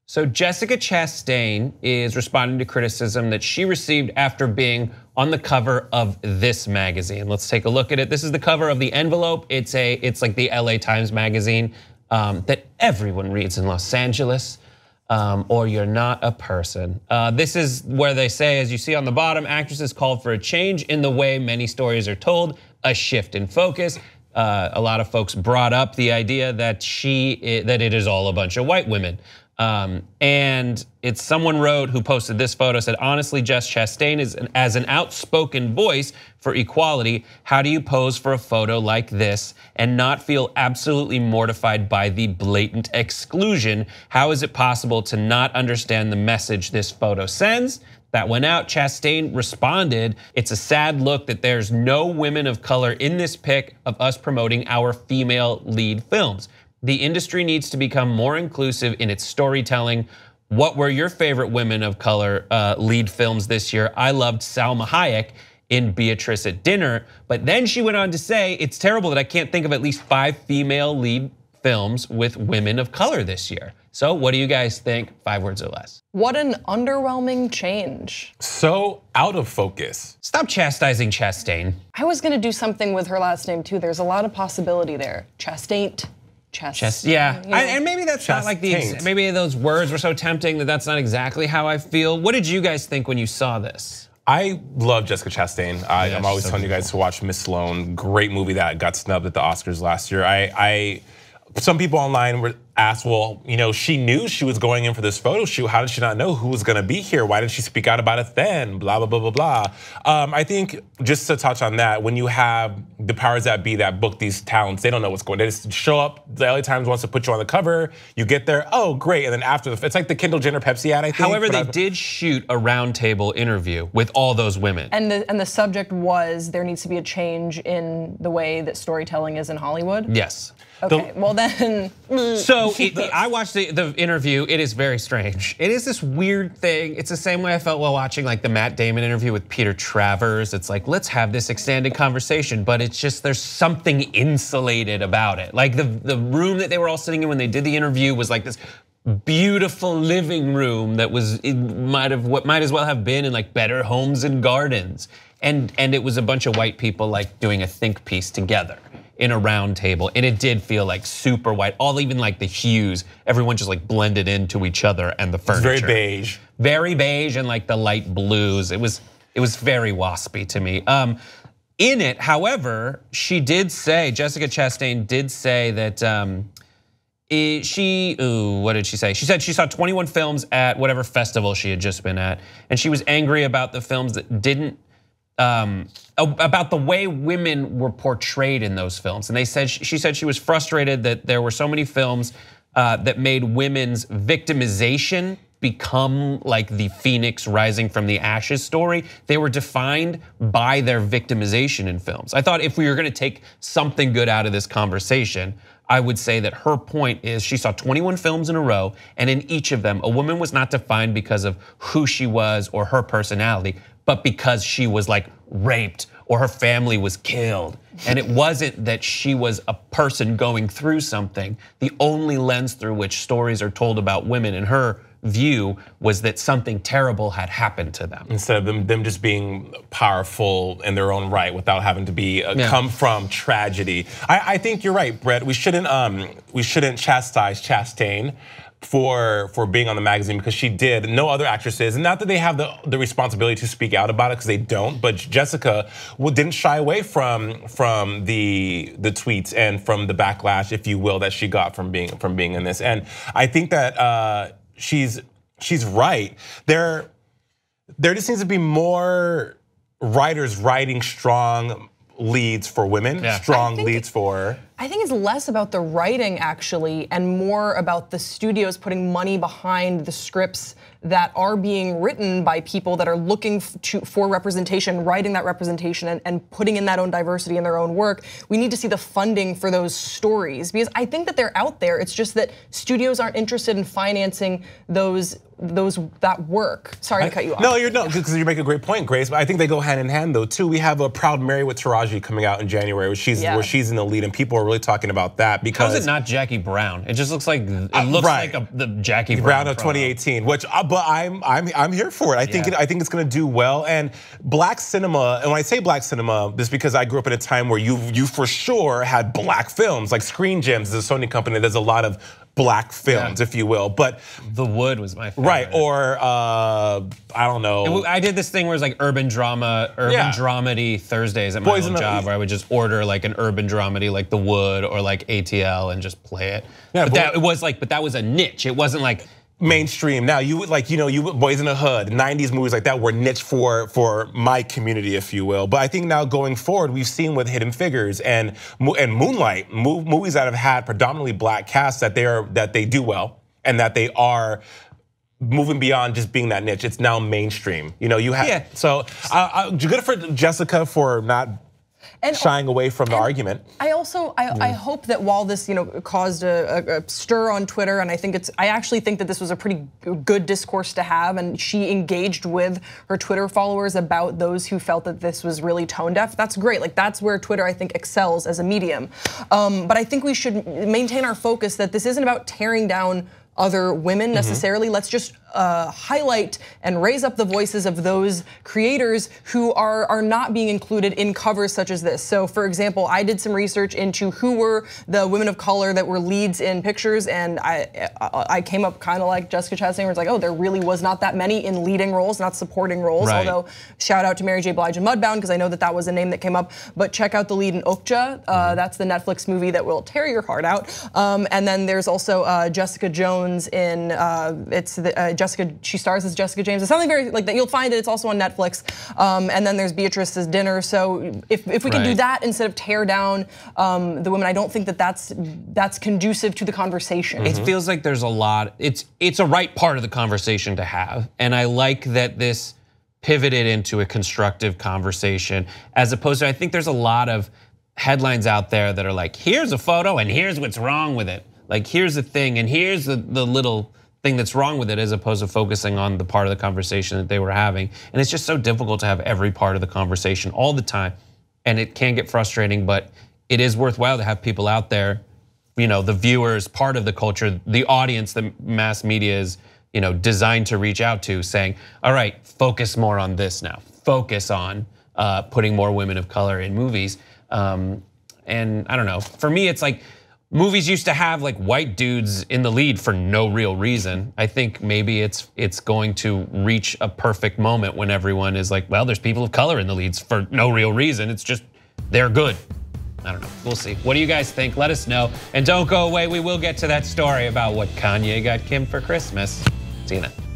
So Jessica Chastain is responding to criticism that she received after being on the cover of this magazine. Let's take a look at it. This is the cover of the envelope. It's like the LA Times magazine that everyone reads in Los Angeles, or you're not a person. This is where they say, as you see on the bottom, actresses called for a change in the way many stories are told, a shift in focus. A lot of folks brought up the idea that it is all a bunch of white women. And it's someone wrote who posted this photo, said, honestly, Jess Chastain is as an outspoken voice for equality, how do you pose for a photo like this and not feel absolutely mortified by the blatant exclusion? How is it possible to not understand the message this photo sends? That went out. Chastain responded, it's a sad look that there's no women of color in this pic of us promoting our female lead films. The industry needs to become more inclusive in its storytelling. What were your favorite women of color lead films this year? I loved Salma Hayek in Beatrice at Dinner, but then she went on to say, it's terrible that I can't think of at least 5 female lead films with women of color this year. So what do you guys think? 5 words or less. What an underwhelming change. So out of focus. Stop chastising Chastain. I was gonna do something with her last name too. There's a lot of possibility there. Chastain. Yeah, and maybe that's not like maybe those words were so tempting that that's not exactly how I feel. What did you guys think when you saw this? I love Jessica Chastain. I'm always telling you guys to watch Miss Sloane. Great movie that got snubbed at the Oscars last year. Some people online were asked, well, she knew she was going in for this photo shoot. How did she not know who was gonna be here? Why didn't she speak out about it then? Blah, blah, blah, blah, blah. I think just to touch on that, when you have the powers that be that book these talents, they don't know what's going on. They just show up, the LA Times wants to put you on the cover, you get there, oh, great. And then after, it's like the Kendall Jenner Pepsi ad, I think. However, they did shoot a roundtable interview with all those women. And the subject was, there needs to be a change in the way that storytelling is in Hollywood? Yes. Okay, well then. So I watched the interview. It is very strange. It is this weird thing. It's the same way I felt while watching like the Matt Damon interview with Peter Travers. It's like, let's have this extended conversation, but it's just there's something insulated about it. Like the room that they were all sitting in when they did the interview was like this beautiful living room that was might as well have been in like Better Homes and Gardens, and it was a bunch of white people like doing a think piece together in a round table, and it did feel like super white. Even like the hues, everyone just like blended into each other, and the furniture. It's very beige, and like the light blues. It was very waspy to me. In it, however, she did say, Jessica Chastain did say that what did she say? She said she saw 21 films at whatever festival she had just been at, and she was angry about the films that didn't. About the way women were portrayed in those films. And she said she was frustrated that there were so many films that made women's victimization become like the phoenix rising from the ashes story. They were defined by their victimization in films. I thought if we were gonna take something good out of this conversation, I would say that her point is she saw 21 films in a row, and in each of them, a woman was not defined because of who she was or her personality, but because she was like raped or her family was killed. And it wasn't that she was a person going through something. The only lens through which stories are told about women in her view was that something terrible had happened to them. Instead of them just being powerful in their own right without having to be come from tragedy. I think you're right, Brett. We shouldn't chastise Chastain for being on the magazine, because she did. No other actresses, and not that they have the responsibility to speak out about it, because they don't, but Jessica didn't shy away from the tweets and from the backlash, if you will, that she got from being in this. And I think that she's right. There just needs to be more writers writing strong leads for women, strong leads for. I think it's less about the writing actually, and more about the studios putting money behind the scripts that are being written by people that are looking for representation, writing that representation and putting in that own diversity in their own work. We need to see the funding for those stories, because I think that they're out there. It's just that studios aren't interested in financing those that work. Sorry to cut you off. No, because you make a great point, Grace. But I think they go hand in hand though too. We have a Proud Mary with Taraji coming out in January, where she's in the lead, and people are really talking about that because. How is it not Jackie Brown? It just looks like like the Jackie Brown of 2018. Which, but I'm here for it. I think it's going to do well. And Black cinema, and when I say Black cinema, this is because I grew up in a time where you for sure had Black films, like Screen Gems is a Sony company. There's a lot of Black films, if you will, but The Wood was my favorite. Right, or I don't know. I did this thing where it's like urban dramedy Thursdays at my old job, where I would just order like an urban dramedy like The Wood or like ATL and just play it. Yeah, but that was a niche. It wasn't like mainstream. Now you would Boys in the Hood, 90s movies like that were niche for my community, if you will. But I think now going forward, we've seen with Hidden Figures and Moonlight, movies that have had predominantly Black casts that they do well and that they are moving beyond just being that niche. It's now mainstream. So good for Jessica for not shying away from the argument. I hope that while this caused a stir on Twitter, and I actually think that this was a pretty good discourse to have, and she engaged with her Twitter followers about those who felt that this was really tone deaf. That's great. Like that's where Twitter I think excels as a medium. But I think we should maintain our focus that this isn't about tearing down other women necessarily. Let's just highlight and raise up the voices of those creators who are not being included in covers such as this. So for example, I did some research into who were the women of color that were leads in pictures, and I came up kind of like Jessica Chastain, where it's like, oh, there really was not that many in leading roles, not supporting roles. Right. Although shout out to Mary J. Blige and Mudbound, because I know that was a name that came up. But check out the lead in Okja. That's the Netflix movie that will tear your heart out. And then there's also Jessica Jones in she stars as Jessica James. It's something very like that. You'll find it. It's also on Netflix. And then there's Beatrice's Dinner. So if we can do that instead of tear down the women, I don't think that's conducive to the conversation. It feels like there's a lot. It's a right part of the conversation to have, and I like that this pivoted into a constructive conversation, as opposed to I think there's a lot of headlines out there that are like, here's a photo and here's what's wrong with it. Like here's the thing and here's the little thing that's wrong with it, as opposed to focusing on the part of the conversation that they were having. And it's just so difficult to have every part of the conversation all the time. And it can get frustrating, but it is worthwhile to have people out there, the viewers, part of the culture, the audience that mass media is, designed to reach out to, saying, all right, focus more on this now. Focus on putting more women of color in movies. And I don't know, for me, it's like, movies used to have like white dudes in the lead for no real reason. I think maybe it's going to reach a perfect moment when everyone is like, well, there's people of color in the leads for no real reason. It's just, they're good. I don't know, we'll see. What do you guys think? Let us know. And don't go away, we will get to that story about what Kanye got Kim for Christmas. See you then.